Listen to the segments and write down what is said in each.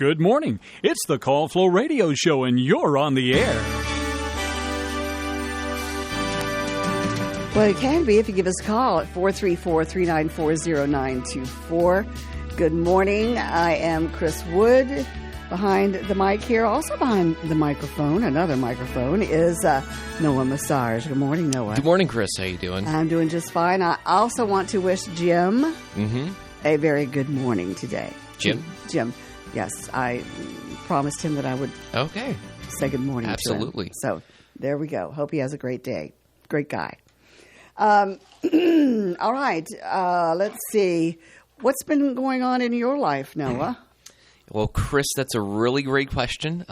Good morning. It's the Call Flow Radio Show, and you're on the air. Well, it can be if you give us a call at 434-394-0924. Good morning. I am Chris Wood. Behind the mic here, also behind the microphone, another microphone, is Noah Massage. Good morning, Noah. Good morning, Chris. How you doing? I'm doing just fine. I also want to wish Jim a very good morning today. Jim? Jim. Yes, I promised him that I would say good morning Absolutely. to him. So there we go. Hope he has a great day. Great guy. All right. Let's see. What's been going on in your life, Noah? Well, Chris, that's a really great question.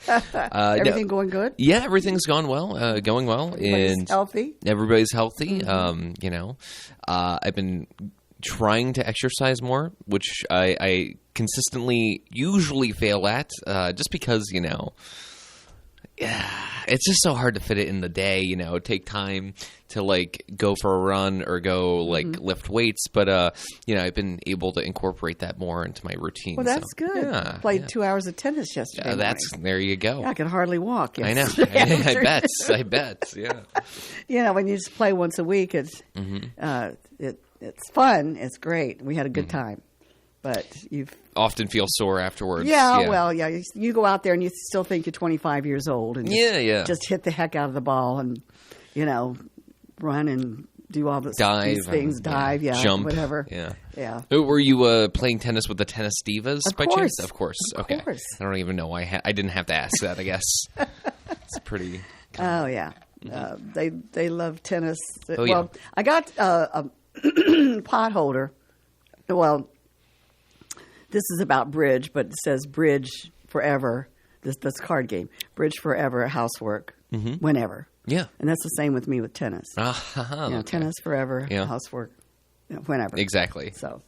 Everything going good? Yeah, everything's going well. Everybody's healthy? Everybody's healthy. I've been trying to exercise more, which I consistently usually fail at, just because, it's just so hard to fit it in the day, take time to go for a run or go lift weights. But, I've been able to incorporate that more into my routine. Well, that's good. Yeah, Played 2 hours of tennis yesterday. There you go. Yeah, I can hardly walk. I know. I bet. Yeah. When you just play once a week, it's fun. It's great. We had a good time. But you often feel sore afterwards. Yeah. You go out there and you still think you're 25 years old. And just hit the heck out of the ball and, run and do all these things. Dive, jump. Whatever. Yeah. Were you playing tennis with the Tennis Divas by chance? Of course. Okay. Of course. I don't even know. I didn't have to ask that, I guess. It's pretty common. Oh, yeah. They love tennis. Yeah. I got a pot holder. Well, this is about bridge, but it says bridge forever. This card game. Bridge forever, housework, whenever. Yeah. And that's the same with me with tennis. Okay. Tennis forever, housework, whenever. Exactly. So,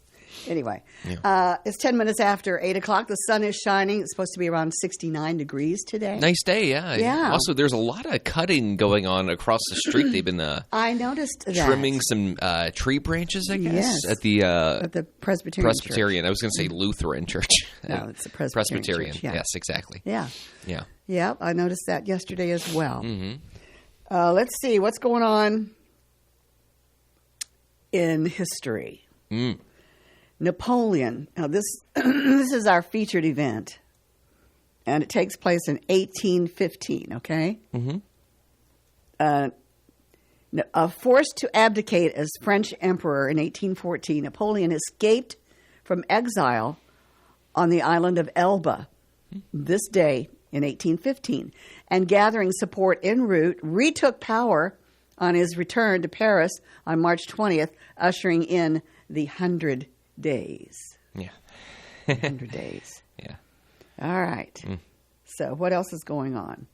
anyway, it's 10 minutes after 8 o'clock. The sun is shining. It's supposed to be around 69 degrees today. Nice day, yeah. Yeah. Also, there's a lot of cutting going on across the street. They've been I noticed that. Trimming some tree branches, I guess, yes. at the Presbyterian Church. I was going to say Lutheran Church. No, it's a Presbyterian Church, yeah. Yes, exactly. Yeah. Yeah. Yeah, I noticed that yesterday as well. Let's see. What's going on in history? Napoleon. Now, this is our featured event, and it takes place in 1815, okay? Forced to abdicate as French emperor in 1814, Napoleon escaped from exile on the island of Elba this day in 1815, and gathering support en route, retook power on his return to Paris on March 20th, ushering in the 100 Days. Yeah. 100 days. Yeah. All right. So what else is going on?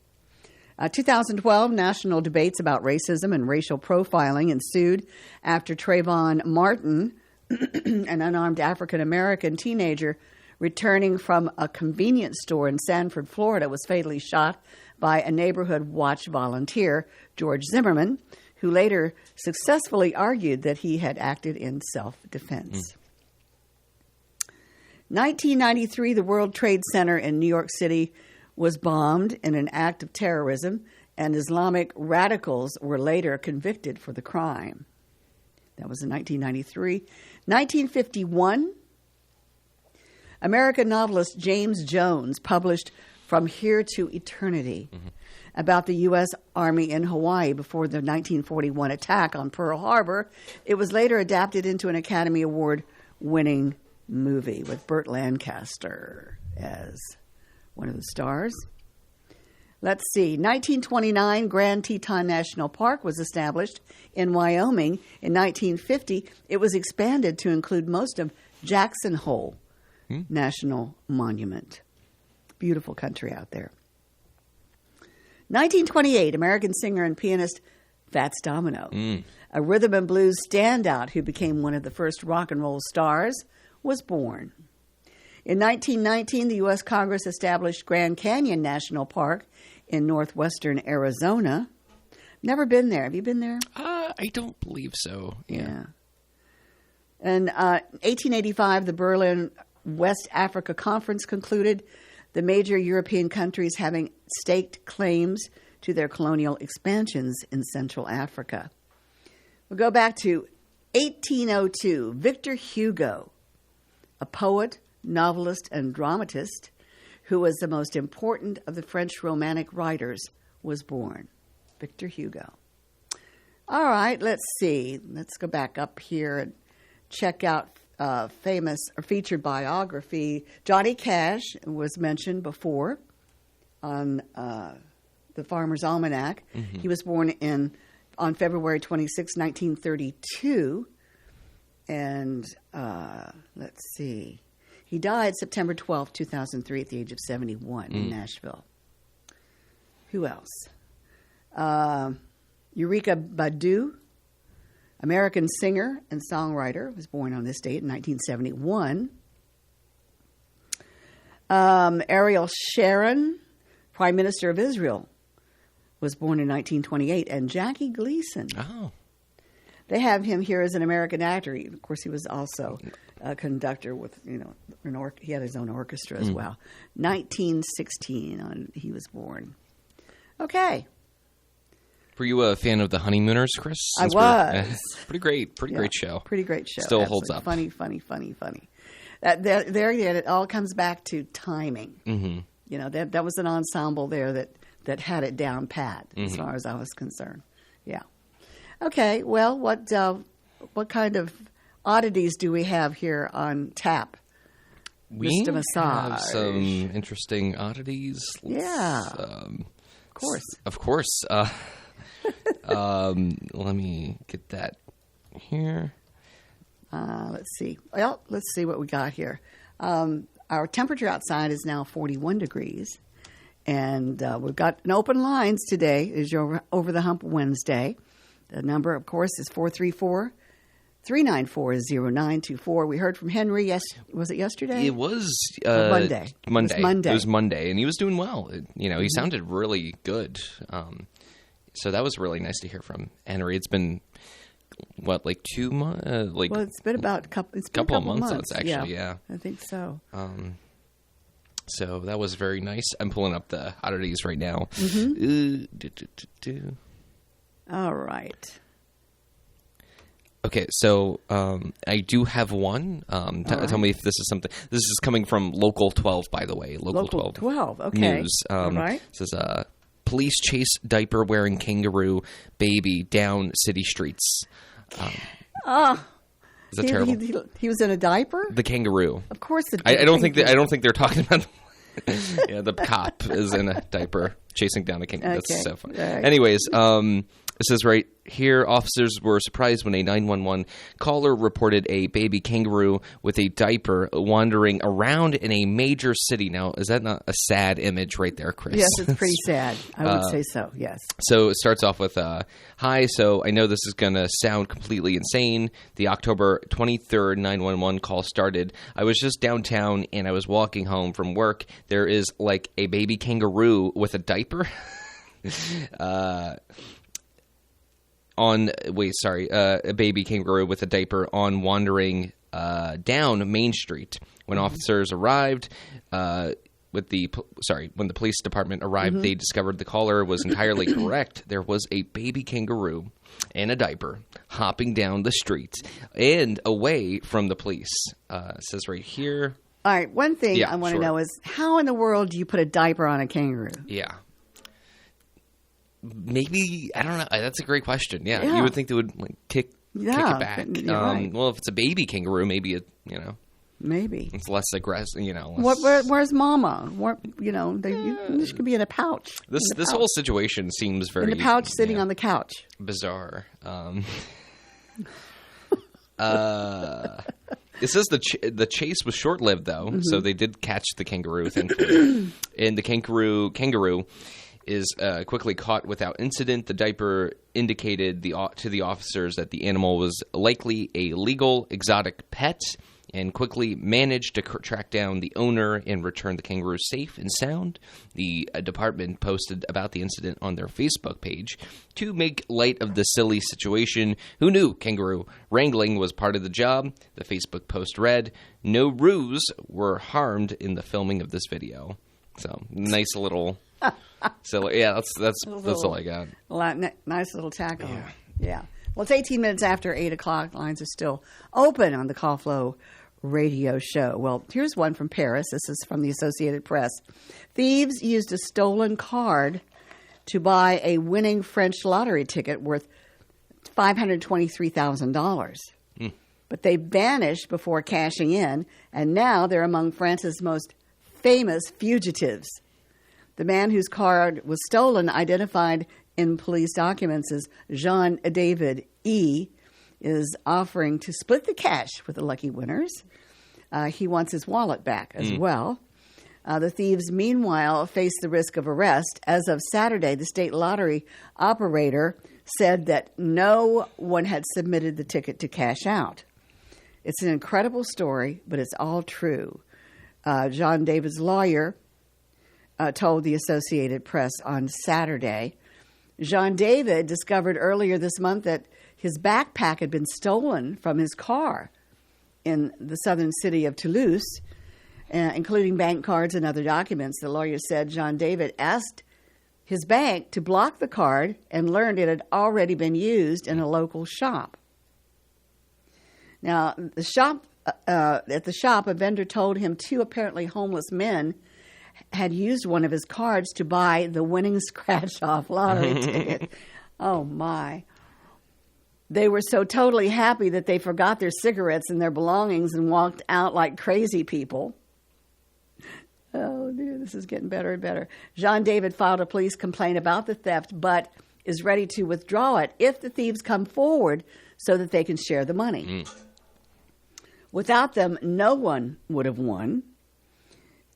2012, national debates about racism and racial profiling ensued after Trayvon Martin, an unarmed African-American teenager returning from a convenience store in Sanford, Florida, was fatally shot by a neighborhood watch volunteer, George Zimmerman, who later successfully argued that he had acted in self-defense. 1993, the World Trade Center in New York City was bombed in an act of terrorism, and Islamic radicals were later convicted for the crime. That was in 1993. 1951, American novelist James Jones published From Here to Eternity about the U.S. Army in Hawaii before the 1941 attack on Pearl Harbor. It was later adapted into an Academy Award-winning movie with Burt Lancaster as one of the stars. Let's see. 1929, Grand Teton National Park was established in Wyoming. In 1950, it was expanded to include most of Jackson Hole National Monument. Beautiful country out there. 1928, American singer and pianist Fats Domino, a rhythm and blues standout who became one of the first rock and roll stars, was born. In 1919, the U.S. Congress established Grand Canyon National Park in northwestern Arizona. Never been there. Have you been there? I don't believe so. Yeah. In 1885, the Berlin West Africa Conference concluded, the major European countries having staked claims to their colonial expansions in Central Africa. We'll go back to 1802. Victor Hugo, a poet, novelist, and dramatist who was the most important of the French Romantic writers, was born. Victor Hugo. All right, let's see. Let's go back up here and check out famous or featured biography. Johnny Cash was mentioned before on the Farmer's Almanac. Mm-hmm. He was born on February 26, 1932. And let's see. He died September 12, 2003 at the age of 71 in Nashville. Who else? Eureka Badu, American singer and songwriter, was born on this date in 1971. Ariel Sharon, Prime Minister of Israel, was born in 1928. And Jackie Gleason. Oh. They have him here as an American actor. Of course, he was also a conductor with, he had his own orchestra as well. 1916, he was born. Okay. Were you a fan of The Honeymooners, Chris? I was. Pretty great show. Pretty great show. Still holds up. Funny. There again, it all comes back to timing. Mm-hmm. That was an ensemble there that had it down pat, as far as I was concerned. Yeah. Okay, well, what kind of oddities do we have here on tap, Mr. Massage? Have some interesting oddities. Of course. Let me get that here. Let's see. Well, let's see what we got here. Our temperature outside is now 41 degrees. And we've got an open lines today. Is your Over the Hump Wednesday. The number, of course, is 434-394-0924. We heard from Henry. Was it yesterday? It was Monday. It was Monday, and he was doing well. He sounded really good. So that was really nice to hear from Henry. It's been like 2 months? Well, it's been about a couple of months. Actually. Yeah, I think so. So that was very nice. I'm pulling up the oddities right now. All right. Okay, so I do have one. Tell me if this is something. This is coming from Local 12, by the way. Local 12. Okay. News. All right. It says, police chase diaper-wearing kangaroo baby down city streets. Is that terrible? He was in a diaper? The kangaroo. Of course. I don't think they're talking about. Yeah, the cop is in a diaper chasing down a kangaroo. Okay. That's so funny. Right. Anyways, it says right here, officers were surprised when a 911 caller reported a baby kangaroo with a diaper wandering around in a major city. Now, is that not a sad image right there, Chris? Yes, it's pretty sad. I would say so, yes. So it starts off with, hi, so I know this is going to sound completely insane. The October 23rd 911 call started. I was just downtown and I was walking home from work. There is like a baby kangaroo with a diaper. A baby kangaroo with a diaper wandering down Main Street. When officers arrived, when the police department arrived, they discovered the caller was entirely correct. There was a baby kangaroo in a diaper hopping down the street and away from the police. It says right here. All right, one thing I want to know is how in the world do you put a diaper on a kangaroo? Yeah. Maybe, I don't know. That's a great question. Yeah. You would think they would kick it back. Right. Well, if it's a baby kangaroo, maybe maybe it's less aggressive. Where's Mama? This could be in a pouch. This whole situation seems very in the pouch, sitting on the couch. Bizarre. It says the chase was short-lived though, so they did catch the kangaroo, thankfully. And the kangaroo is quickly caught without incident. The diaper indicated to the officers that the animal was likely a legal exotic pet and quickly managed to track down the owner and return the kangaroo safe and sound. The department posted about the incident on their Facebook page to make light of the silly situation. Who knew kangaroo wrangling was part of the job? The Facebook post read, "No roos were harmed in the filming of this video." So, nice little... So, yeah, that's all I got. Nice little tackle. Yeah. Well, it's 18 minutes after 8 o'clock. Lines are still open on the Call Flow radio show. Well, here's one from Paris. This is from the Associated Press. Thieves used a stolen card to buy a winning French lottery ticket worth $523,000. But they vanished before cashing in, and now they're among France's most famous fugitives. The man whose card was stolen, identified in police documents as Jean-David E., is offering to split the cash with the lucky winners. He wants his wallet back as well. The thieves, meanwhile, face the risk of arrest. As of Saturday, the state lottery operator said that no one had submitted the ticket to cash out. It's an incredible story, but it's all true. John David's lawyer told the Associated Press on Saturday. Jean David discovered earlier this month that his backpack had been stolen from his car in the southern city of Toulouse, including bank cards and other documents. The lawyer said Jean David asked his bank to block the card and learned it had already been used in a local shop. Now, at the shop, a vendor told him two apparently homeless men had used one of his cards to buy the winning scratch-off lottery ticket. Oh, my. They were so totally happy that they forgot their cigarettes and their belongings and walked out like crazy people. Oh, dear, this is getting better and better. Jean David filed a police complaint about the theft, but is ready to withdraw it if the thieves come forward so that they can share the money. Without them, no one would have won.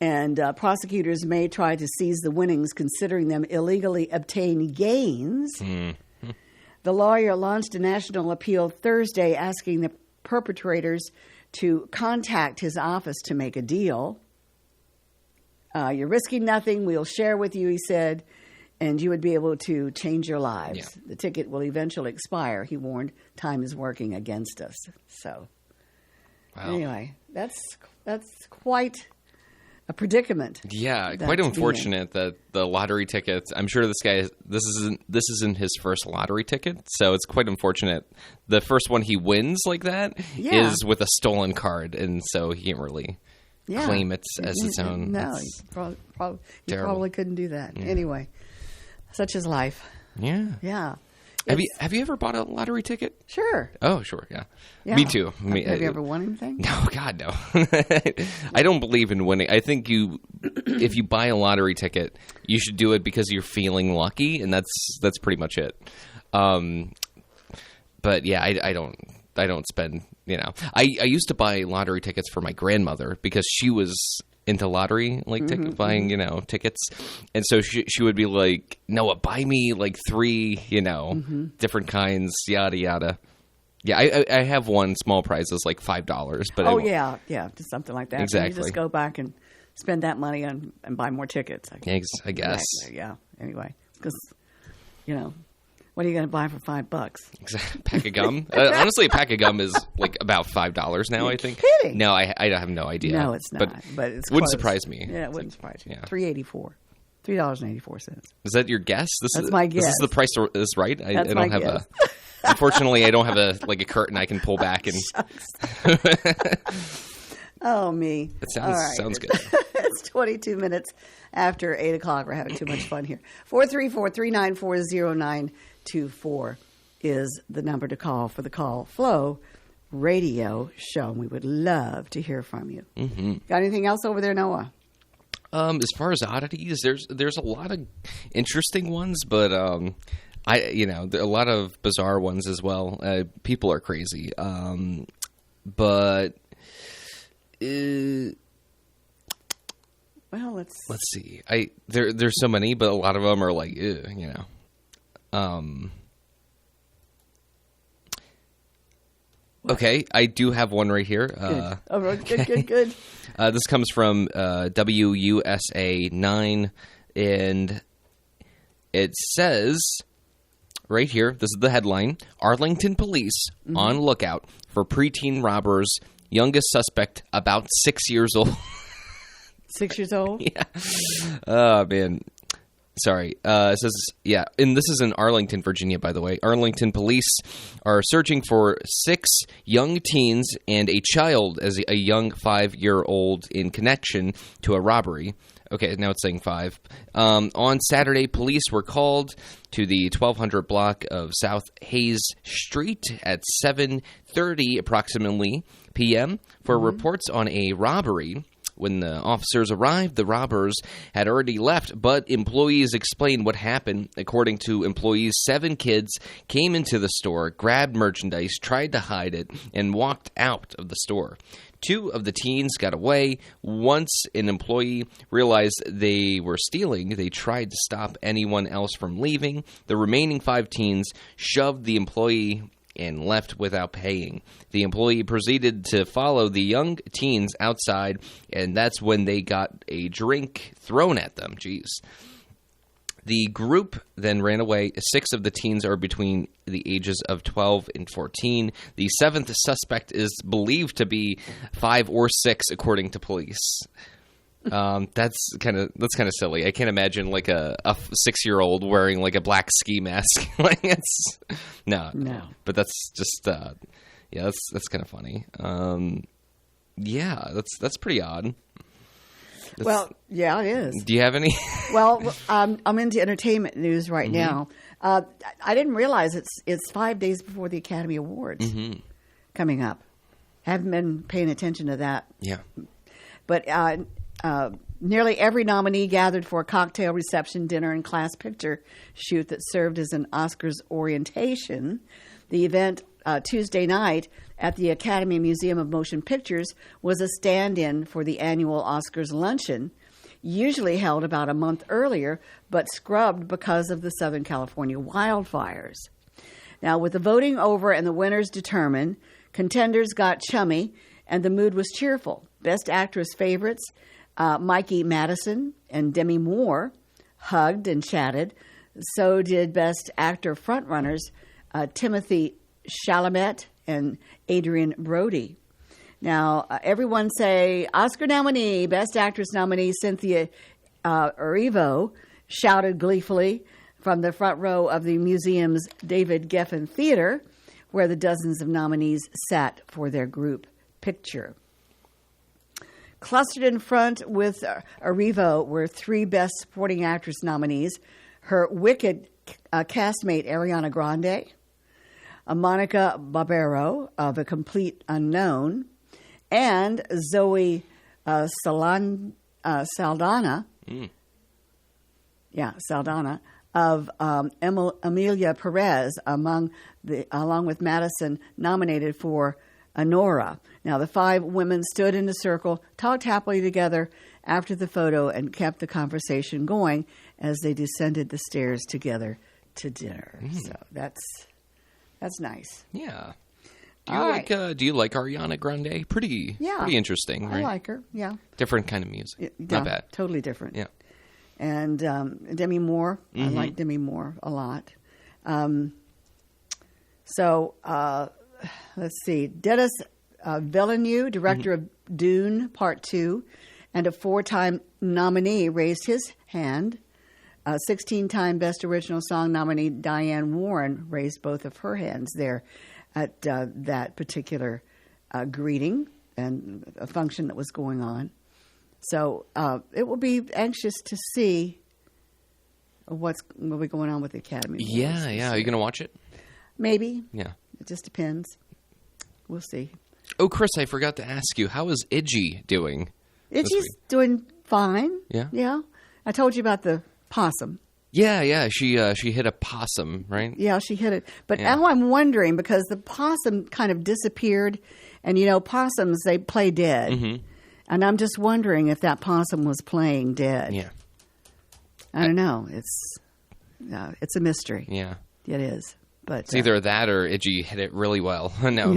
And prosecutors may try to seize the winnings, considering them illegally obtained gains. The lawyer launched a national appeal Thursday asking the perpetrators to contact his office to make a deal. You're risking nothing. We'll share with you, he said, and you would be able to change your lives. Yeah. The ticket will eventually expire, he warned. Time is working against us. So, anyway, that's quite a predicament. Yeah, quite unfortunate that the lottery tickets. I'm sure this isn't his first lottery ticket, so it's quite unfortunate. The first one he wins like that is with a stolen card, and so he can't really claim it as its own. No, he probably couldn't do that. Yeah. Anyway, such is life. Yeah. Yeah. Have you ever bought a lottery ticket? Sure. Oh, sure, yeah. Me too. Have you ever won anything? No, God, no. I don't believe in winning. I think if you buy a lottery ticket, you should do it because you're feeling lucky, and that's pretty much it. But yeah, I don't spend. I used to buy lottery tickets for my grandmother because she was into lottery, like buying, tickets. And so she would be like, Noah, buy me like 3, different kinds, yada, yada. Yeah, I have won small prizes like $5. But yeah, just something like that. Exactly. So you just go back and spend that money and buy more tickets. I guess. Exactly, yeah, anyway, because, what are you going to buy for $5? Exactly. Pack of gum. Honestly, a pack of gum is like about $5 now. I think. Kidding? No, I have no idea. No, it's not. But it's wouldn't surprise me. Yeah, it wouldn't surprise you. Yeah. $3.84. Is that your guess? That's my guess. This is the price is right. I don't have guess. Unfortunately, I don't have a curtain I can pull back and. Oh, me. It sounds good. It's 22 minutes after 8 o'clock. We're having too much fun here. 434-394-0924 is the number to call for the Call Flow radio show. We would love to hear from you. Got anything else over there, Noah? As far as oddities, there's a lot of interesting ones, but there are a lot of bizarre ones as well. People are crazy, but. Well, let's see. There's so many, but a lot of them are like, Okay, I do have one right here. Good. This comes from WUSA 9, and it says right here, this is the headline, Arlington police on lookout for preteen robbers, youngest suspect about 6 years old. 6 years old? Yeah. Oh, man. Sorry. It says, yeah, and this is in Arlington, Virginia, by the way. Arlington police are searching for 6 young teens and a child as a young 5-year-old in connection to a robbery. Okay, now it's saying 5. On Saturday, police were called to the 1200 block of South Hayes Street at 7:30 approximately p.m. for reports on a robbery. When the officers arrived, the robbers had already left, but employees explained what happened. According to employees, 7 kids came into the store, grabbed merchandise, tried to hide it, and walked out of the store. 2 of the teens got away. Once an employee realized they were stealing, they tried to stop anyone else from leaving. The remaining 5 teens shoved the employee and left without paying. The employee proceeded to follow the young teens outside, and that's when they got a drink thrown at them. Jeez. The group then ran away. 6 of the teens are between the ages of 12 and 14. The 7th suspect is believed to be 5 or 6, according to police. That's kind of silly. I can't imagine like a 6-year-old wearing like a black ski mask. Like it's no. But that's just that's kind of funny. That's pretty odd. Well, yeah, it is. Do you have any? Well, I'm into entertainment news right now. I didn't realize it's 5 days before the Academy Awards coming up. Haven't been paying attention to that. Yeah, but. Nearly every nominee gathered for a cocktail reception, dinner, and class picture shoot that served as an Oscars orientation. The event Tuesday night at the Academy Museum of Motion Pictures was a stand-in for the annual Oscars luncheon, usually held about a month earlier, but scrubbed because of the Southern California wildfires. Now, with the voting over and the winners determined, contenders got chummy, and the mood was cheerful. Best Actress favorites, Mikey Madison and Demi Moore, hugged and chatted. So did Best Actor frontrunners Timothy Chalamet and Adrian Brody. Now, everyone say Oscar nominee, Best Actress nominee Cynthia Erivo shouted gleefully from the front row of the museum's David Geffen Theater, where the dozens of nominees sat for their group picture. Clustered in front with Erivo were 3 Best Supporting Actress nominees, her Wicked castmate Ariana Grande, Monica Barbero of A Complete Unknown, and Zoe Saldana. Saldana of Emilia Perez, along with Madison, nominated for Anora. Now, the 5 women stood in a circle, talked happily together after the photo, and kept the conversation going as they descended the stairs together to dinner. So that's nice. Yeah. Do you like Ariana Grande? Pretty interesting, right? I like her. Yeah. Different kind of music. Not bad. Totally different. Yeah. And Demi Moore. I like Demi Moore a lot. Let's see. Dennis Villeneuve, director of Dune Part 2, and a 4-time nominee, raised his hand. 16-time Best Original Song nominee Diane Warren raised both of her hands there at that particular greeting and a function that was going on. So it will be anxious to see will be going on with the Academy Awards. Yeah. Are you going to watch it? Maybe. Yeah. It just depends. We'll see. Oh, Chris, I forgot to ask you, how is Iggy doing? Iggy's doing fine. Yeah? Yeah. I told you about the possum. Yeah. She hit a possum, right? Yeah, she hit it. But now I'm wondering, because the possum kind of disappeared, and possums, they play dead. Mm-hmm. And I'm just wondering if that possum was playing dead. Yeah. I don't know. It's a mystery. Yeah. It is. But it's either that or Iggy hit it really well. No.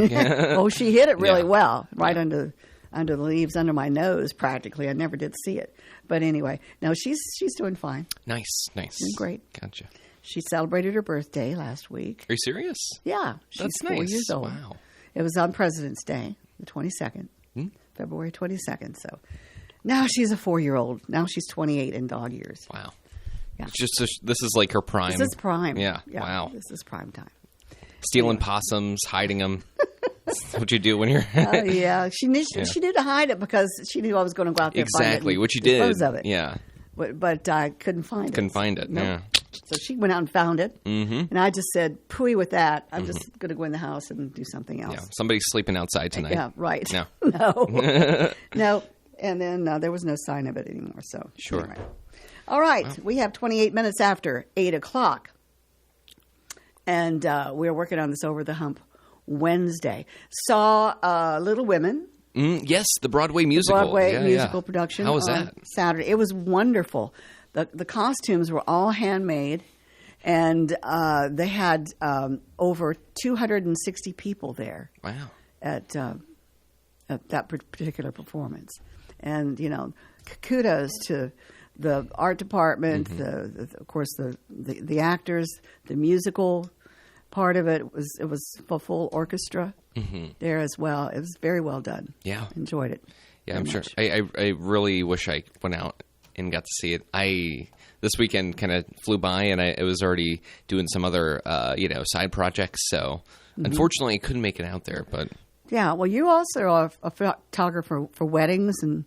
Oh, she hit it really well, right under the leaves, under my nose, practically. I never did see it. But anyway, no, she's doing fine. Nice. Doing great. Gotcha. She celebrated her birthday last week. Are you serious? Yeah. She's That's 4 nice. years old. Wow. It was on President's Day, the 22nd, February 22nd. So now she's a 4-year-old. Now she's 28 in dog years. Wow. Yeah. This is like her prime. This is prime. Yeah. Wow. This is prime time. Stealing possums, hiding them. That's what you do when you're... Yeah. She knew to hide it because she knew I was going to go out there and find it. Exactly, And what you did. dispose of it. Yeah. But I couldn't find it. Couldn't find it, Nope. yeah. So she went out and found it. Mm-hmm. And I just said, pooey with that. I'm just going to go in the house and do something else. Yeah. Somebody's sleeping outside tonight. Yeah, right. No. No. No. And then there was no sign of it anymore. So Sure. Anyway. All right. Wow. We have 28 minutes after 8 o'clock. And we're working on this Over the Hump Wednesday. Saw Little Women. Yes, the Broadway musical. Musical production. How was on that? Saturday. It was wonderful. The costumes were all handmade. And they had over 260 people there. Wow. At that particular performance. And, kudos to the art department, of course, the actors, the musical part of it. It was a full orchestra there as well. It was very well done. Yeah. Enjoyed it. Yeah, I'm sure. I really wish I went out and got to see it. This weekend kind of flew by, and I was already doing some other, side projects. So, unfortunately, I couldn't make it out there. But yeah, well, you also are a photographer for weddings and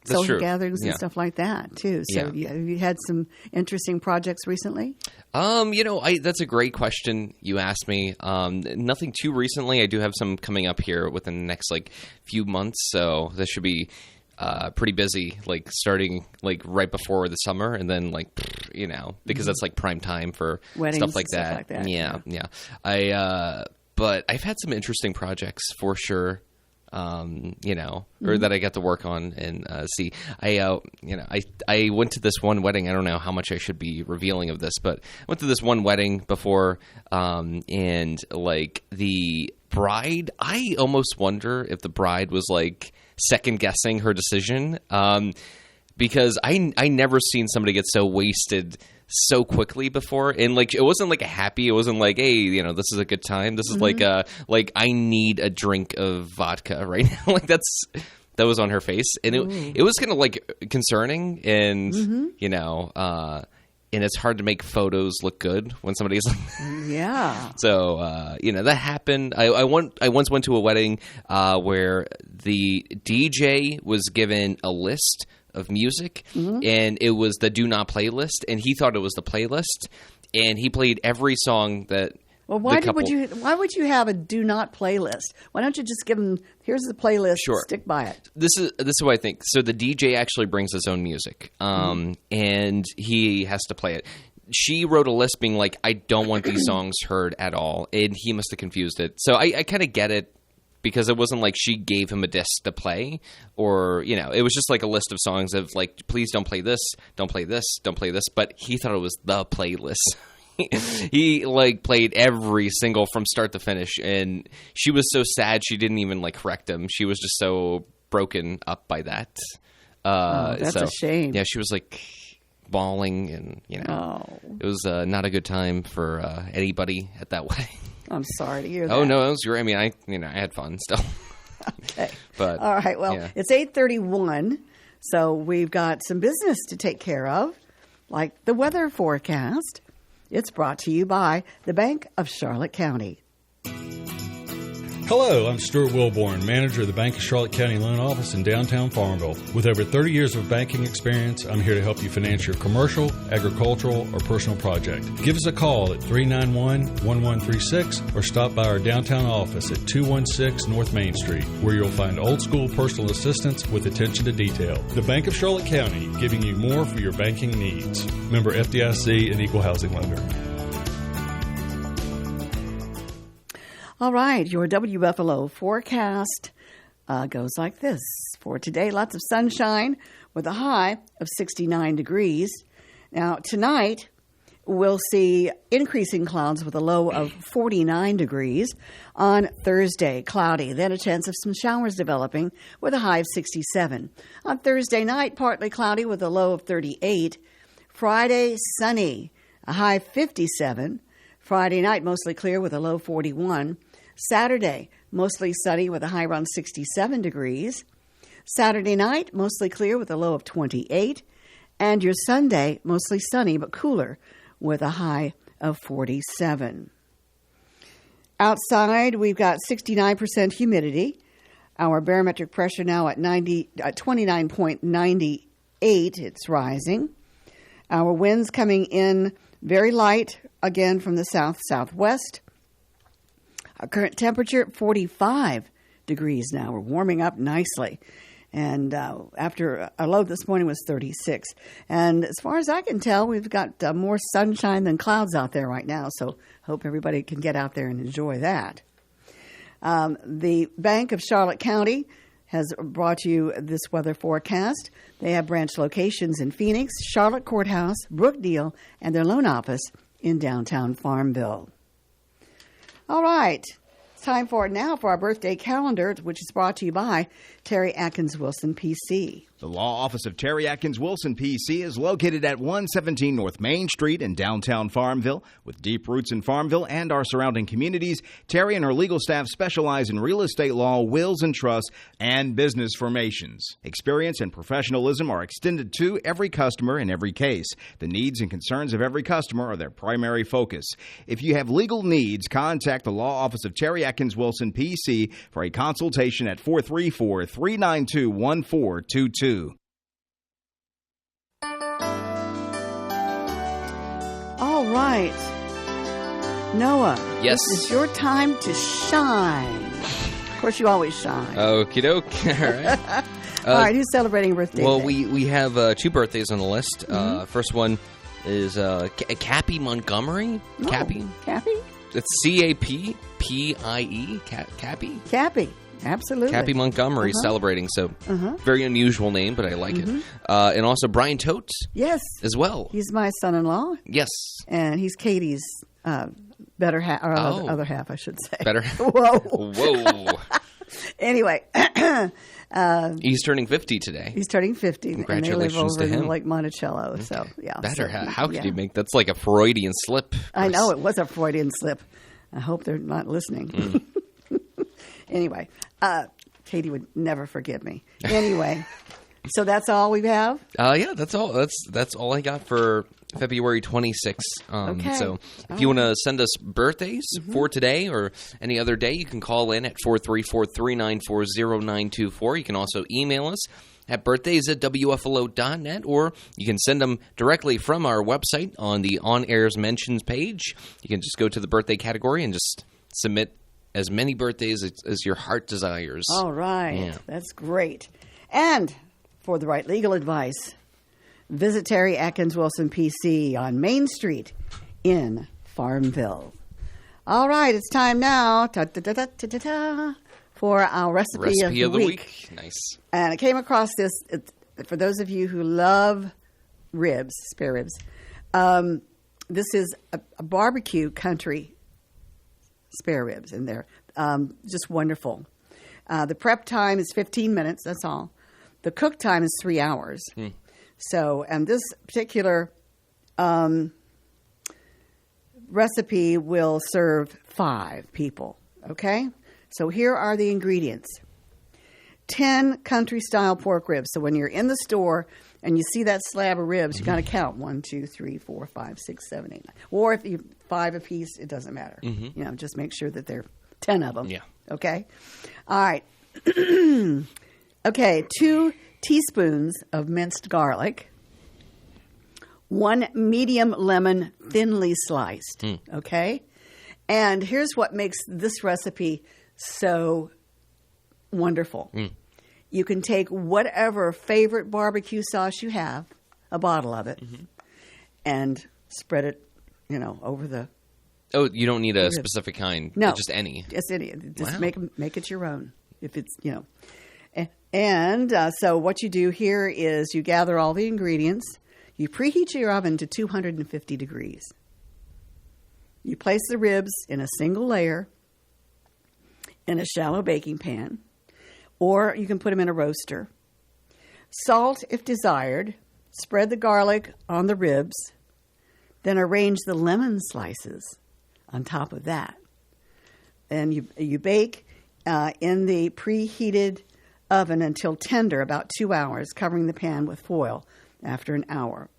social gatherings and stuff like that too. So, have you had some interesting projects recently? That's a great question you asked me. Nothing too recently. I do have some coming up here within the next few months. So this should be pretty busy, starting right before the summer, and then because that's prime time for weddings, stuff like that. Stuff like that. Yeah. But I've had some interesting projects for sure. Or that I got to work on and see. I went to this one wedding. I don't know how much I should be revealing of this, but I went to this one wedding before, and the bride, I almost wonder if the bride was second guessing her decision, because I never seen somebody get so wasted so quickly before, and it wasn't a happy, it wasn't hey, this is a good time, this is I need a drink of vodka right now, that was on her face, and it was kind of concerning, and and it's hard to make photos look good when somebody's yeah. So that happened. I once went to a wedding where the DJ was given a list of music, and it was the do not play list, and he thought it was the playlist, and he played every song that. Well, why would you have a do not playlist? Why don't you just give them, here's the playlist, stick by it? This is what I think. So the DJ actually brings his own music, and he has to play it. She wrote a list being I don't want these songs heard at all, and he must have confused it. So I kind of get it, because it wasn't she gave him a disc to play, or, it was just a list of songs of please don't play this, don't play this, don't play this. But he thought it was the playlist. He played every single from start to finish, and she was so sad she didn't even correct him. She was just so broken up by that. That's a shame. Yeah, she was bawling, and it was not a good time for anybody at that wedding. I'm sorry to hear that. Oh no, it was great. I mean, I had fun still. Okay. But all right. Well, it's 8:31, so we've got some business to take care of, like the weather forecast. It's brought to you by the Bank of Charlotte County. Hello, I'm Stuart Wilborn, manager of the Bank of Charlotte County Loan Office in downtown Farmville. With over 30 years of banking experience, I'm here to help you finance your commercial, agricultural, or personal project. Give us a call at 391-1136 or stop by our downtown office at 216 North Main Street, where you'll find old-school personal assistance with attention to detail. The Bank of Charlotte County, giving you more for your banking needs. Member FDIC and Equal Housing Lender. All right, your WFLO forecast goes like this. For today, lots of sunshine with a high of 69 degrees. Now, tonight, we'll see increasing clouds with a low of 49 degrees. On Thursday, cloudy, then a chance of some showers developing with a high of 67. On Thursday night, partly cloudy with a low of 38. Friday, sunny, a high of 57. Friday night, mostly clear with a low 41. Saturday, mostly sunny with a high around 67 degrees. Saturday night, mostly clear with a low of 28. And your Sunday, mostly sunny but cooler with a high of 47. Outside, we've got 69% humidity. Our barometric pressure now at 29.98. It's rising. Our winds coming in very light, again from the south-southwest. Our current temperature, 45 degrees now. We're warming up nicely. And after a low this morning was 36. And as far as I can tell, we've got more sunshine than clouds out there right now. So hope everybody can get out there and enjoy that. The Bank of Charlotte County has brought you this weather forecast. They have branch locations in Phoenix, Charlotte Courthouse, Brookdale, and their loan office in downtown Farmville. All right. Time for our birthday calendar, which is brought to you by Terry Atkins Wilson, PC. The law office of Terry Atkins Wilson, PC, is located at 117 North Main Street in downtown Farmville. With deep roots in Farmville and our surrounding communities, Terry and her legal staff specialize in real estate law, wills and trusts, and business formations. Experience and professionalism are extended to every customer in every case. The needs and concerns of every customer are their primary focus. If you have legal needs, contact the law office of Terry Atkins Wilson, PC, for a consultation at 434-392-1422. All right. Noah. Yes. This is your time to shine. Of course, you always shine. Okie doke. All right. All right, who's celebrating a birthday Well, today? we have two birthdays on the list. First one is Cappy Montgomery. Oh, Cappy? Cappy? It's C-A-P-P-I-E. Cappy? Cappy. Absolutely. Cappy Montgomery celebrating, so very unusual name, but I like it. And also Brian Totes Yes. as well. He's my son-in-law, Yes. and he's Katie's better half, or Oh. other half, I should say. Better. Whoa. Whoa. Anyway, He's turning 50 today. he's turning 50. Congratulations and they live to over him. in Lake Monticello. So, yeah. Better. So, How could yeah. you make that's like a Freudian slip? I know, it was a Freudian slip. I hope they're not listening. Anyway, Katie would never forgive me. Anyway, so that's all we have? Yeah, that's all. That's all I got for February 26th. Okay. So if you want to send us birthdays for today or any other day, you can call in at 434-394-0924. You can also email us at birthdays@wflo.net, or you can send them directly from our website on the On Airs Mentions page. You can just go to the birthday category and just submit as many birthdays as your heart desires. All right. Yeah. That's great. And for the right legal advice, visit Terry Atkins Wilson, PC on Main Street in Farmville. All right. It's time now for our recipe of the week. Nice. And I came across this, for those of you who love ribs, spare ribs. This is a barbecue country spare ribs, and they're just wonderful. The prep time is 15 minutes, that's all. The cook time is 3 hours. So, and this particular recipe will serve 5 people, okay? So here are the ingredients. 10 country-style pork ribs. So when you're in the store and you see that slab of ribs, you got to count 1, 2, 3, 4, 5, 6, 7, 8, 9. Or if you 5 apiece, it doesn't matter. You know, just make sure that there are 10 of them. Yeah. Okay. All right. Okay. 2 teaspoons of minced garlic. 1 medium lemon, thinly sliced. Okay. And here's what makes this recipe so wonderful. You can take whatever favorite barbecue sauce you have, a bottle of it, and spread it, over the... Oh, you don't need a specific kind. No. Just any. Just any. Just Wow. make it your own. If it's, And so what you do here is you gather all the ingredients. You preheat your oven to 250 degrees. You place the ribs in a single layer in a shallow baking pan, or you can put them in a roaster. Salt if desired. Spread the garlic on the ribs. Then arrange the lemon slices on top of that. And you bake in the preheated oven until tender, about 2 hours, covering the pan with foil after an hour.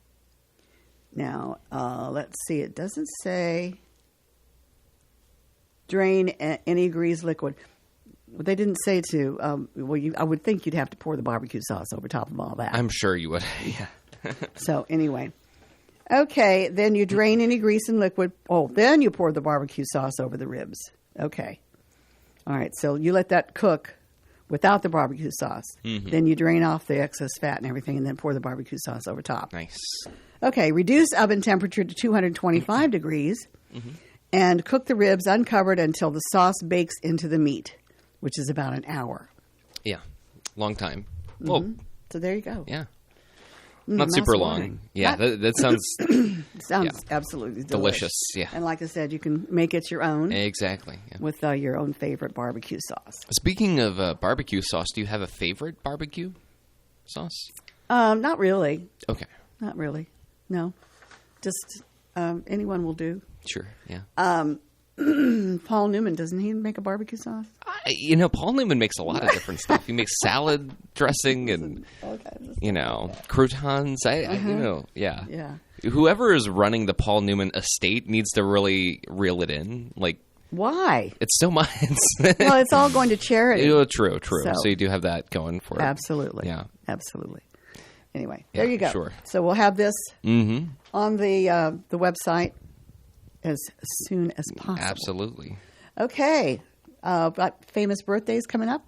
Now, let's see. It doesn't say drain any grease liquid. They didn't say to, I would think you'd have to pour the barbecue sauce over top of all that. I'm sure you would, yeah. So anyway, okay, then you drain any grease and liquid. Oh, then you pour the barbecue sauce over the ribs. Okay. All right, so you let that cook without the barbecue sauce. Mm-hmm. Then you drain off the excess fat and everything and then pour the barbecue sauce over top. Nice. Okay, reduce oven temperature to 225 degrees and cook the ribs uncovered until the sauce bakes into the meat, which is about an hour. Yeah, long time. Mm-hmm. Oh. So there you go. Yeah. Not super long. Yeah, that sounds... sounds absolutely delicious. Yeah. And like I said, you can make it your own. Exactly. Yeah. With your own favorite barbecue sauce. Speaking of barbecue sauce, do you have a favorite barbecue sauce? Not really. Okay. Not really. No. Just anyone will do. Sure, yeah. Paul Newman, doesn't he make a barbecue sauce? Paul Newman makes a lot of different stuff. He makes salad dressing and, croutons. Yeah. Yeah. Whoever is running the Paul Newman estate needs to really reel it in. Like, why? It's so much. Well, it's all going to charity. True. So you do have that going for it. Absolutely. Yeah. Absolutely. Anyway, there you go. Sure. So we'll have this on the website as soon as possible. Absolutely. Okay. Got famous birthdays coming up?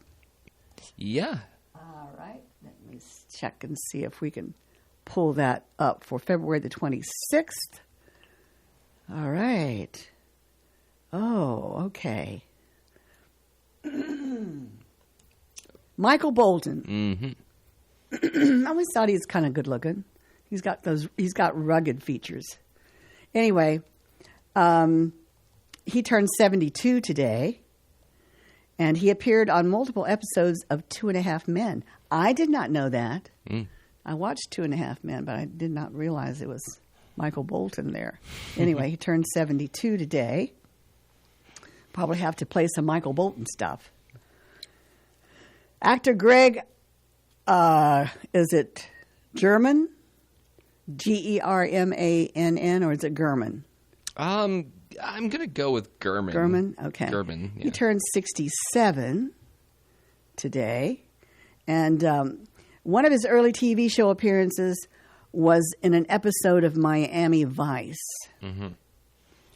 Yeah. All right. Let me check and see if we can pull that up for February the 26th. All right. Oh, okay. Michael Bolton. I always thought he was kind of good looking. He's got rugged features. Anyway, he turned 72 today, and he appeared on multiple episodes of 2.5 Men. I did not know that. I watched 2.5 Men, but I did not realize it was Michael Bolton there. Anyway, he turned 72 today. Probably have to play some Michael Bolton stuff. Actor Greg, is it German? Germann, or is it German? I'm going to go with German. German? Okay. German, yeah. He turned 67 today. And one of his early TV show appearances was in an episode of Miami Vice. Mm-hmm.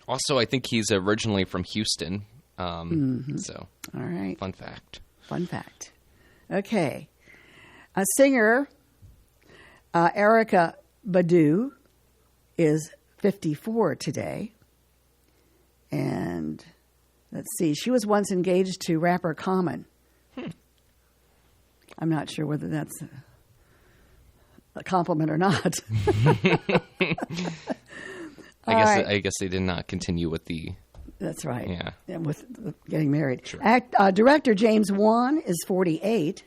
Also, I think he's originally from Houston. So, all right. Fun fact. Okay. A singer, Erykah Badu, is 54 today. And let's see, she was once engaged to rapper Common. I'm not sure whether that's a compliment or not. I guess they did not continue with the... That's right. Yeah. With getting married. Sure. Director James Wan is 48.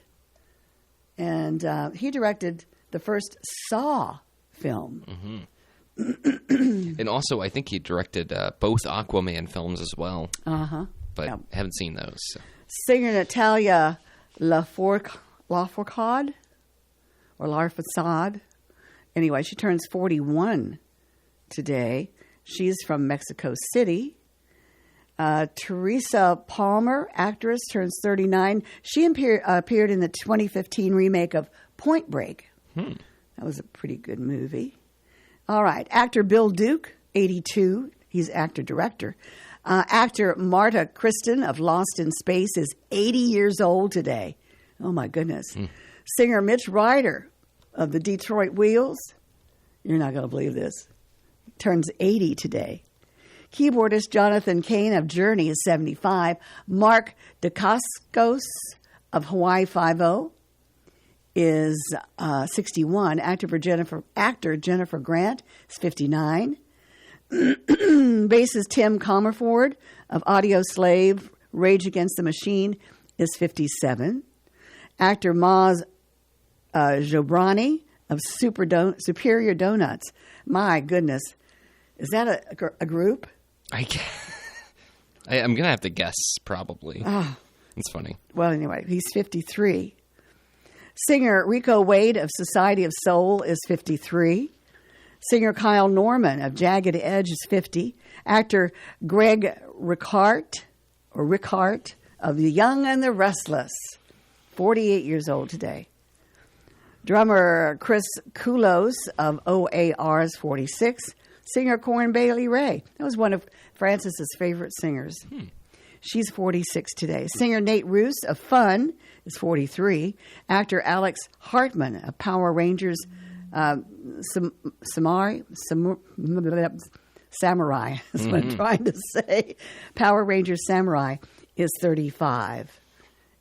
And he directed the first Saw film. And also, I think he directed both Aquaman films as well. But haven't seen those. So. Singer Natalia Lafourcade, or Larfacade. Anyway, she turns 41 today. She's from Mexico City. Teresa Palmer, actress, turns 39. She appeared in the 2015 remake of Point Break. That was a pretty good movie. All right. Actor Bill Duke, 82. He's actor-director. Actor Marta Kristen of Lost in Space is 80 years old today. Oh, my goodness. Singer Mitch Ryder of the Detroit Wheels. You're not going to believe this. Turns 80 today. Keyboardist Jonathan Cain of Journey is 75. Mark Dacascos of Hawaii Five-0 is 61. Actor Jennifer Grant is 59. Bassist Tim Comerford of Audio Slave, Rage Against the Machine is 57. Actor Maz Jobrani of Superior Donuts. My goodness. Is that a group? I'm going to have to guess, probably. Oh. It's funny. Well, anyway, he's 53. Singer Rico Wade of Society of Soul is 53. Singer Kyle Norman of Jagged Edge is 50. Actor Greg Rickhart of The Young and the Restless, 48 years old today. Drummer Chris Koulos of OAR is 46. Singer Corn Bailey Ray. That was one of Francis's favorite singers. She's 46 today. Singer Nate Roos of Fun is 43. Actor Alex Hartman of Power Rangers Samurai is what I'm trying to say. Power Rangers Samurai is 35.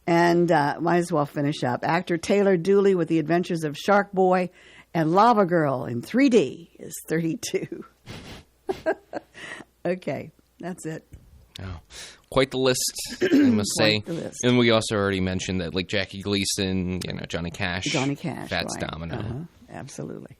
And might as well finish up. Actor Taylor Dooley with The Adventures of Shark Boy and Lava Girl in 3D is 32. Okay, that's it. Oh, quite the list, I must say. The list. And we also already mentioned that, like Jackie Gleason, Johnny Cash, Fats right. Domino. Absolutely.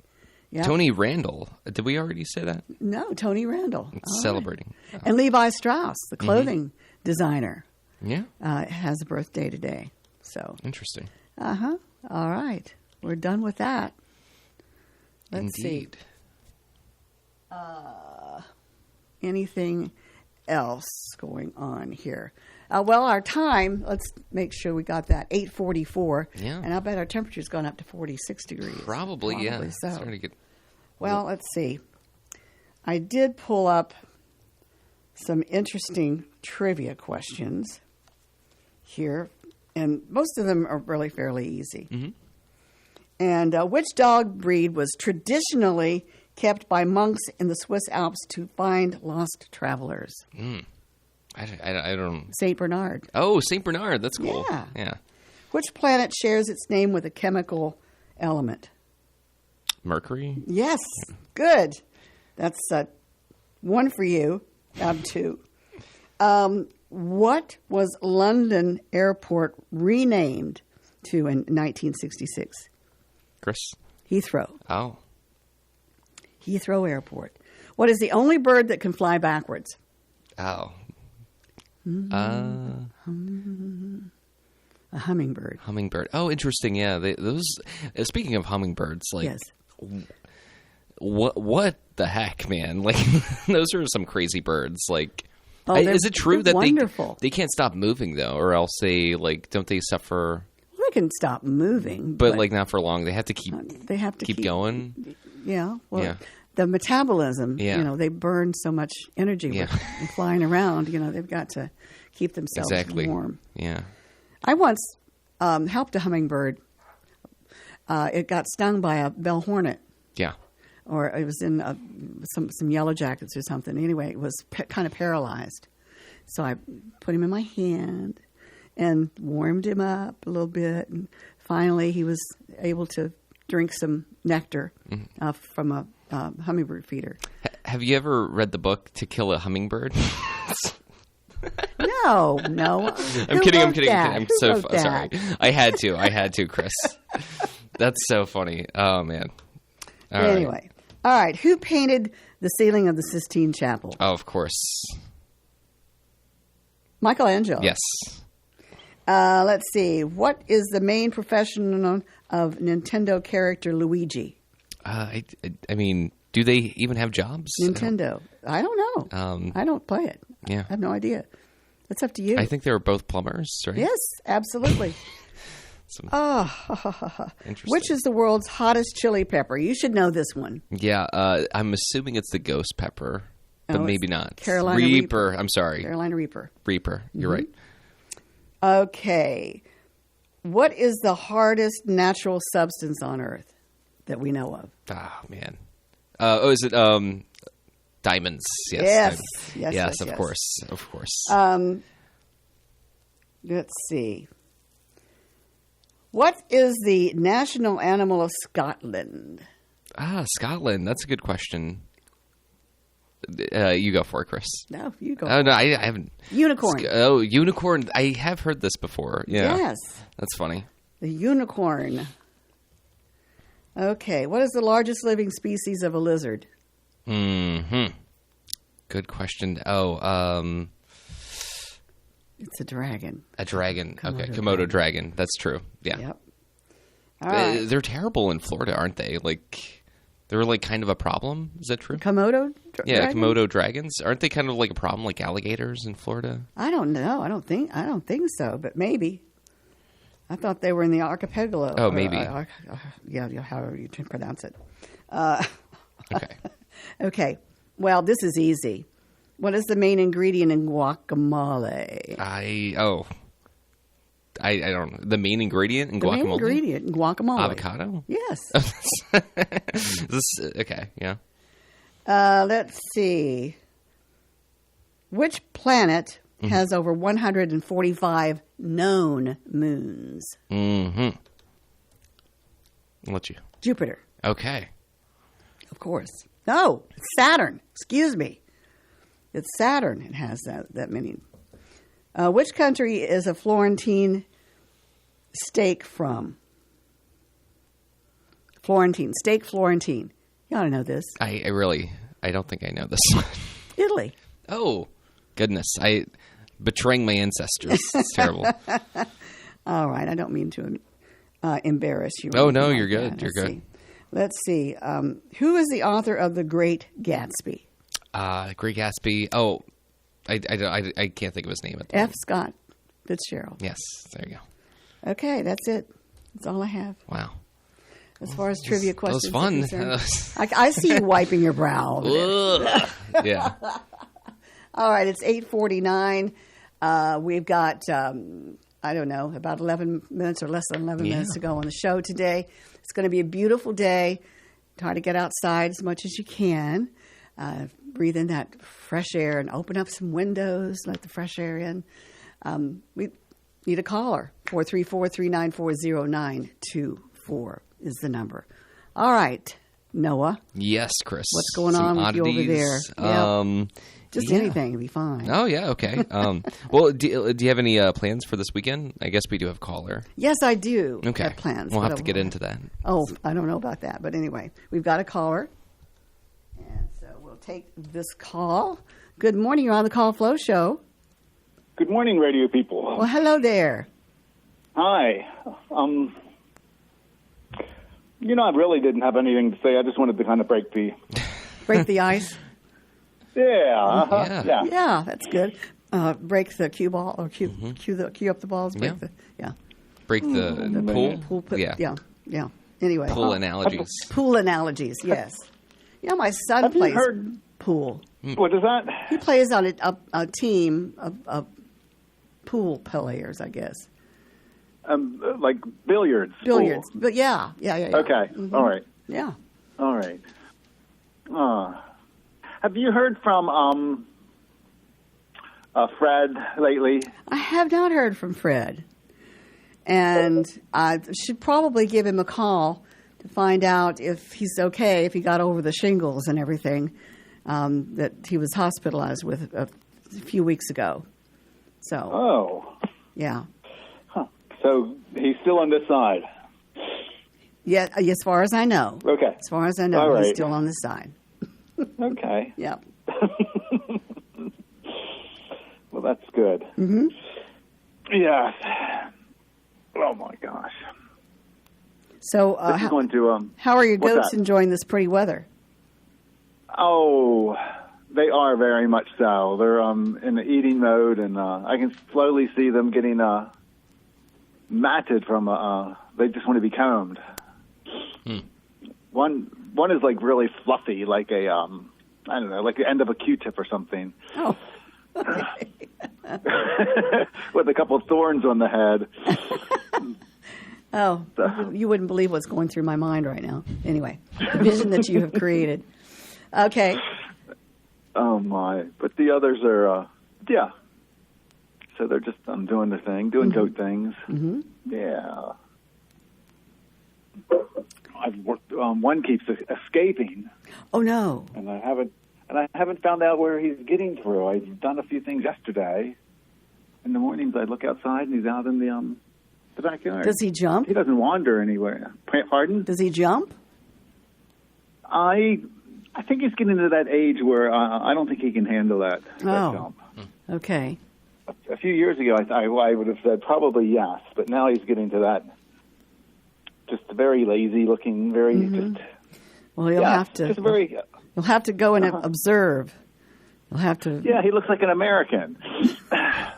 Yep. Tony Randall. Did we already say that? No, Tony Randall. It's celebrating. Right. And Levi Strauss, the clothing designer, Yeah. has a birthday today. So Interesting. All right. We're done with that. Let's Indeed. see. Anything else going on here? Well, our time, let's make sure we got that, 8:44. Yeah. And I bet our temperature's gone up to 46 degrees. Probably yeah. So. Starting to get... Well, let's see. I did pull up some interesting trivia questions here, and most of them are really fairly easy. Mm-hmm. And which dog breed was traditionally kept by monks in the Swiss Alps to find lost travelers? I don't... St. Bernard. Oh, St. Bernard. That's cool. Yeah. Which planet shares its name with a chemical element? Mercury? Yes. Good. That's one for you. Out of two. What was London Airport renamed to in 1966? Chris? Heathrow. Oh. Heathrow Airport. What is the only bird that can fly backwards? Oh. A hummingbird. Hummingbird. Oh, interesting. Yeah. Those. Speaking of hummingbirds, like, yes. What the heck, man? Like, those are some crazy birds. Like, is it true that wonderful. they can't stop moving though, or else don't they suffer? Well, they can stop moving, but like not for long. They have to keep. They have to keep going. Yeah. Well, the metabolism. Yeah. They burn so much energy with flying around. They've got to keep themselves warm. Yeah. I once helped a hummingbird. It got stung by a bell hornet. Yeah. Or it was in some yellow jackets or something. Anyway, it was kind of paralyzed. So I put him in my hand and warmed him up a little bit. And finally, he was able to drink some nectar from a hummingbird feeder. Have you ever read the book To Kill a Hummingbird? No. I'm kidding. I'm so sorry. I had to, Chris. That's so funny. Oh, man. Anyway. All right. Who painted the ceiling of the Sistine Chapel? Oh, of course. Michelangelo. Yes. Let's see. What is the main profession of Nintendo character Luigi? I mean, do they even have jobs? Nintendo. I don't know. I don't play it. Yeah. I have no idea. That's up to you. I think they were both plumbers, right? Yes, absolutely. Interesting. Which is the world's hottest chili pepper? You should know this one. Yeah, I'm assuming it's the ghost pepper, but maybe not. Carolina Reaper. I'm sorry. Carolina Reaper. Reaper. You're right. Okay. What is the hardest natural substance on Earth that we know of? Oh, man. Is it diamonds? Yes. Yes, of course. Of course. Let's see. What is the national animal of Scotland? Scotland. That's a good question. You go for it, Chris. No, you go. Oh, no, I haven't. Unicorn. Unicorn. I have heard this before. Yeah. Yes. That's funny. The unicorn. Okay. What is the largest living species of a lizard? Good question. It's a dragon. A dragon. Komodo dragon. That's true. Yeah. Yep. All right. They're terrible in Florida, aren't they? Like, they're like kind of a problem. Is that true? Komodo Yeah, dragon? Komodo dragons. Aren't they kind of like a problem, like alligators in Florida? I don't know. I don't think so, but maybe. I thought they were in the archipelago. Oh, maybe. Yeah, however you pronounce it. Okay. Okay. Well, this is easy. What is the main ingredient in guacamole? I don't know. The main ingredient in The guacamole? main ingredient in guacamole. Avocado? Yes. Okay, yeah. Let's see. Which planet has over 145 known moons? I'll let you. Jupiter, Okay. of course. No, it's Saturn. Excuse me. It's Saturn. It has that many. Which country is a Florentine steak from? Florentine. Steak Florentine. You ought to know this. I don't think I know this one. Italy. Oh, goodness. Betraying my ancestors. It's terrible. All right. I don't mean to embarrass you. or Oh, anything no, like you're good. that. You're Let's good. see. Let's see. Who is the author of The Great Gatsby? Great Gatsby. Oh, I can't think of his name at the F. moment. Scott Fitzgerald. Yes, there you go. Okay, that's it. That's all I have. Wow. As far as trivia That was questions fun. are concerned. I see you wiping your brow. Ugh. Yeah. All right, it's 8:49. We've got, I don't know, about 11 minutes or less than 11 minutes to go on the show today. It's going to be a beautiful day. Try to get outside as much as you can. Breathe in that fresh air and open up some windows, let the fresh air in. We need a caller. 434-394-0924 is the number. All right, Noah. Yes, Chris. What's going Some on with you over there? oddities. Just Yeah. anything would be fine. Oh, yeah, okay. Well, do you have any plans for this weekend? I guess we do have a caller. Yes, I do Okay. have plans. We'll but have to get into that. Oh, I don't know about that. But anyway, we've got a caller. And so we'll take this call. Good morning. You're on the Call Flow Show. Good morning, radio people. Well, hello there. Hi. I really didn't have anything to say. I just wanted to kind of break the... Break the ice. Yeah. Yeah, that's good. Break the cue ball or cue up the balls. Break Break the pool? Yeah. Anyway. Pool analogies. Pool analogies, yes. My son Have you plays heard- pool. What is that? He plays on a team of pool players, I guess. Like billiards. Billiards. Pool. But yeah. Okay. Mhm. All right. Yeah. All right. Have you heard from Fred lately? I have not heard from Fred. And I should probably give him a call to find out if he's okay, if he got over the shingles and everything that he was hospitalized with a few weeks ago. So, Oh. yeah. Huh. So he's still on this side. Yeah, as far as I know. Okay. As far as I know, All right. he's still on this side. Okay. Yeah. Well, that's good. Mm-hmm. Yes. Oh my gosh. So, This is going to how are your what's goats that? enjoying this pretty weather? Oh, they are very much so. They're in the eating mode, and I can slowly see them getting matted from. They just want to be combed. One is like really fluffy, like a I don't know, like the end of a Q-tip or something, Oh, with a couple of thorns on the head. oh, you wouldn't believe what's going through my mind right now. Anyway, the vision that you have created. Okay. Oh my! But the others are, yeah. So they're just doing their thing, doing goat things. Mm-hmm. Yeah. one keeps escaping. Oh no! And I haven't found out where he's getting through. I've done a few things yesterday. In the mornings, I look outside and he's out in the backyard. Does he jump? He doesn't wander anywhere. Pardon? Does he jump? I think he's getting to that age where I don't think he can handle that jump. Okay. A few years ago, I would have said probably yes, but now he's getting to that just very lazy looking, very just. Well, you'll have to. Just very. You'll have to go and observe. You'll have to. Yeah, he looks like an American. A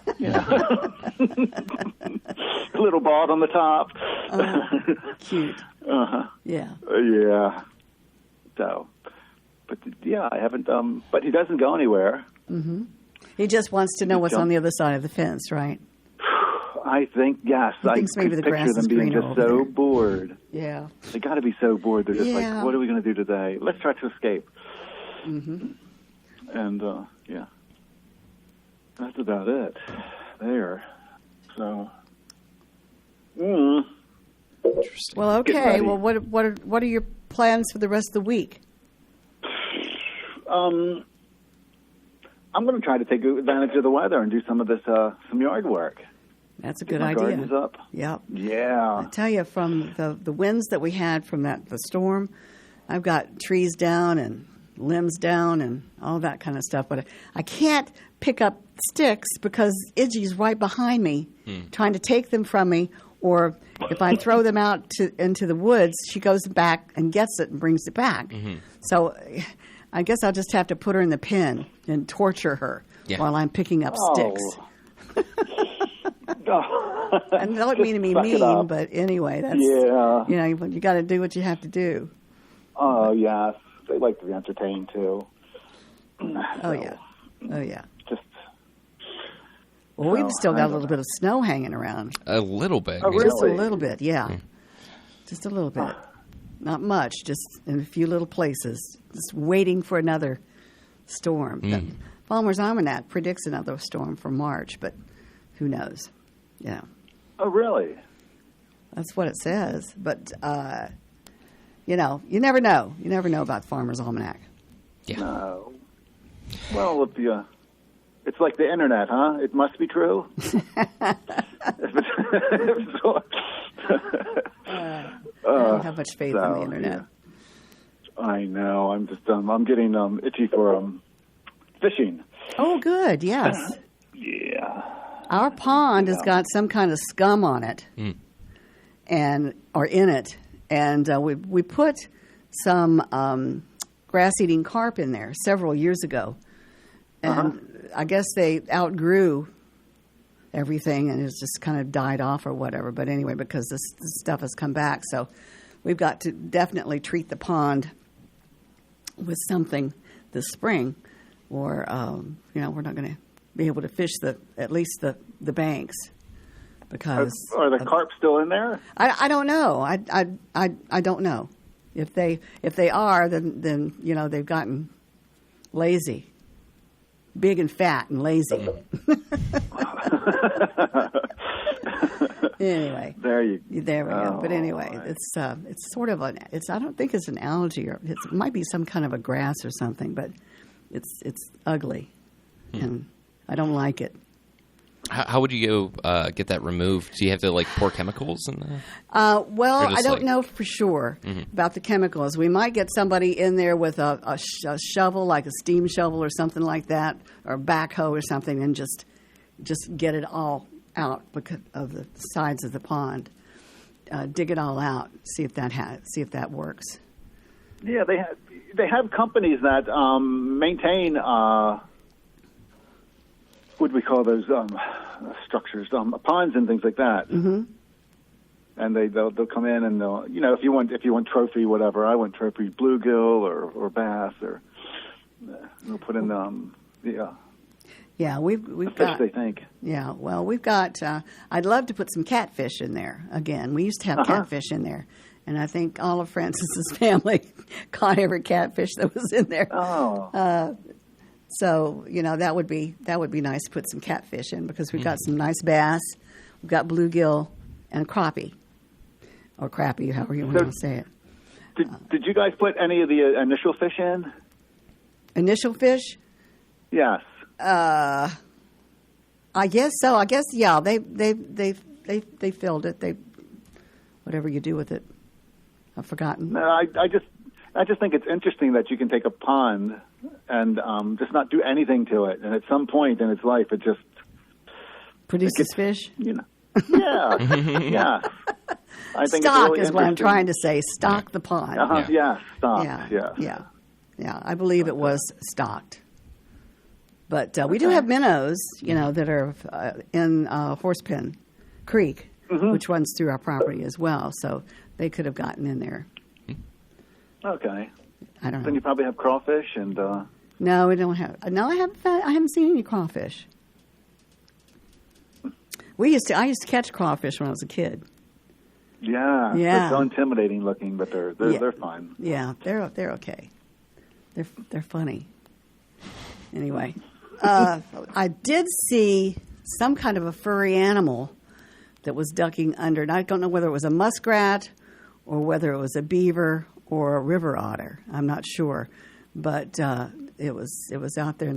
little bald on the top. Cute. Yeah. Yeah. So, but yeah, I haven't. But he doesn't go anywhere. Mm-hmm. He just wants to know what's on the other side of the fence, right? I think yes. He thinks maybe the grass is being greener just so over there. bored. Yeah. They got to be so bored. They're just like, what are we going to do today? Let's try to escape. Mm-hmm. And yeah, that's about it. There. So. Interesting. Well, okay. Well, what are your plans for the rest of the week? I'm going to try to take advantage of the weather and do some of this some yard work. That's a good my idea. Gardens up. Yep. Yeah. I tell you, from the winds that we had from the storm, I've got trees down and limbs down and all that kind of stuff. But I can't pick up sticks because Iggy's right behind me, trying to take them from me. Or if I throw them out into the woods, she goes back and gets it and brings it back. Mm-hmm. So I guess I'll just have to put her in the pen and torture her while I'm picking up sticks. I don't mean to be mean, but anyway, that's you got to do what you have to do. Oh yes, they like to be entertained too. Oh yeah. Just. Well, we've still got a little bit of snow hanging around. A little bit. Oh, really? Just a little bit, yeah. Just a little bit. Not much, just in a few little places. Just waiting for another storm. The Farmer's Almanac predicts another storm for March, but who knows? Yeah. Oh, really? That's what it says. But, you never know. You never know about Farmer's Almanac. Yeah. No. Well, it's like the internet, huh? It must be true. I don't have much faith in the internet. Yeah. I know. I'm just I'm getting itchy for fishing. Oh, good. Yes. Yeah. Our pond has got some kind of scum on it, or in it, and we put some grass-eating carp in there several years ago, and I guess they outgrew everything and it's just kind of died off or whatever. But anyway, because this stuff has come back, so we've got to definitely treat the pond with this spring, or we're not going to be able to fish at least the banks, because are the carp still in there? I don't know. I don't know if they are, then they've gotten lazy, big and fat and lazy. Anyway, there we go. But anyway, it's sort of I don't think it's an algae, or it might be some kind of a grass or something, but it's ugly, and I don't like it. How would you go get that removed? Do you have to pour chemicals in there? Well, I don't know for sure about the chemicals. We might get somebody in there with a shovel, like a steam shovel or something like that, or a backhoe or something, and just get it all out because of the sides of the pond. Dig it all out. See if that works. Yeah, they have companies that maintain. What do we call those structures? Ponds and things like that. Mm-hmm. And they'll come in and they'll, if you want trophy whatever, I want trophy bluegill or bass, or they'll put in Yeah, we've got. Fish, they think. Yeah, well, we've got. I'd love to put some catfish in there again. We used to have catfish in there, and I think all of Francis's family caught every catfish that was in there. Oh. So that would be nice to put some catfish in, because we've got some nice bass, we've got bluegill and crappie, or crappie, however you want to say it. Did you guys put any of the initial fish in? Initial fish? Yes. I guess so. I guess yeah. They filled it. Whatever you do with it, I've forgotten. No, I just think it's interesting that you can take a pond and just not do anything to it, and at some point in its life, it just produces fish. You know. Yeah. Yeah. I think Stock it's really is what I'm trying to say. Stock the pond. Yeah. Stock. Yeah. I believe it was stocked. But we do have minnows, that are in Horsepen Creek, which runs through our property as well. So they could have gotten in there. Okay. I don't know. Then you probably have crawfish and. No, we don't have. No, I haven't seen any crawfish. I used to catch crawfish when I was a kid. Yeah. They're so intimidating looking, but they're fine. Yeah, they're okay. They're funny. Anyway, I did see some kind of a furry animal that was ducking under, and I don't know whether it was a muskrat or whether it was a beaver or a river otter. I'm not sure, but it was out there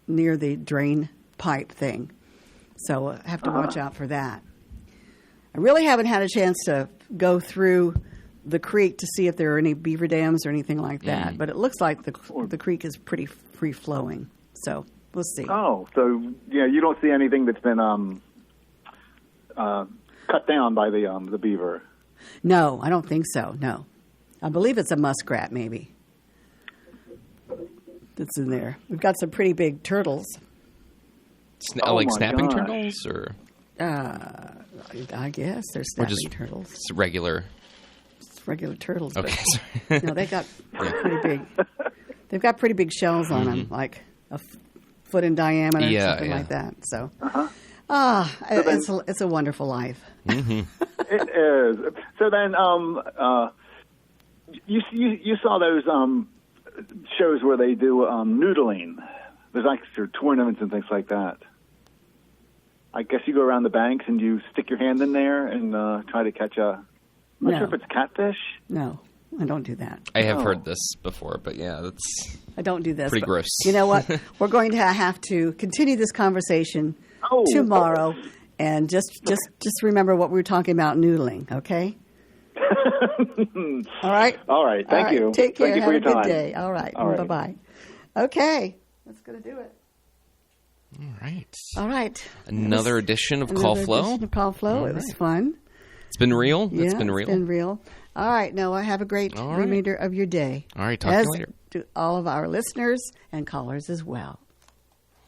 near the drain pipe thing. So I have to watch out for that. I really haven't had a chance to go through the creek to see if there are any beaver dams or anything like that, but it looks like the creek is pretty free-flowing. So we'll see. Oh, so you don't see anything that's been cut down by the beaver? No, I don't think so, no. I believe it's a muskrat, maybe, that's in there. We've got some pretty big turtles. Like snapping turtles, or? I guess they're snapping turtles. It's regular. It's regular turtles. Okay, sorry. No, they got pretty big. They've got pretty big shells on them, like a foot in diameter, something like that. So, it's a wonderful life. It is. So then, you saw those shows where they do noodling. There's like tournaments and things like that. I guess you go around the banks and you stick your hand in there and try to catch I'm not sure if it's catfish. No, I don't do that. I have heard this before, but I don't do this. Pretty gross. You know what? We're going to have to continue this conversation tomorrow, and just remember what we were talking about noodling, okay? All right? All right. Thank you. Take care. Thank you Have for a your time. good day. All right. Bye-bye. Okay. That's going to do it. All right. Another edition of Call Flow. It was fun. It's been real. Yeah, it's been real. All right, Noah, have a great remainder of your day. All right, talk to you later. To all of our listeners and callers as well.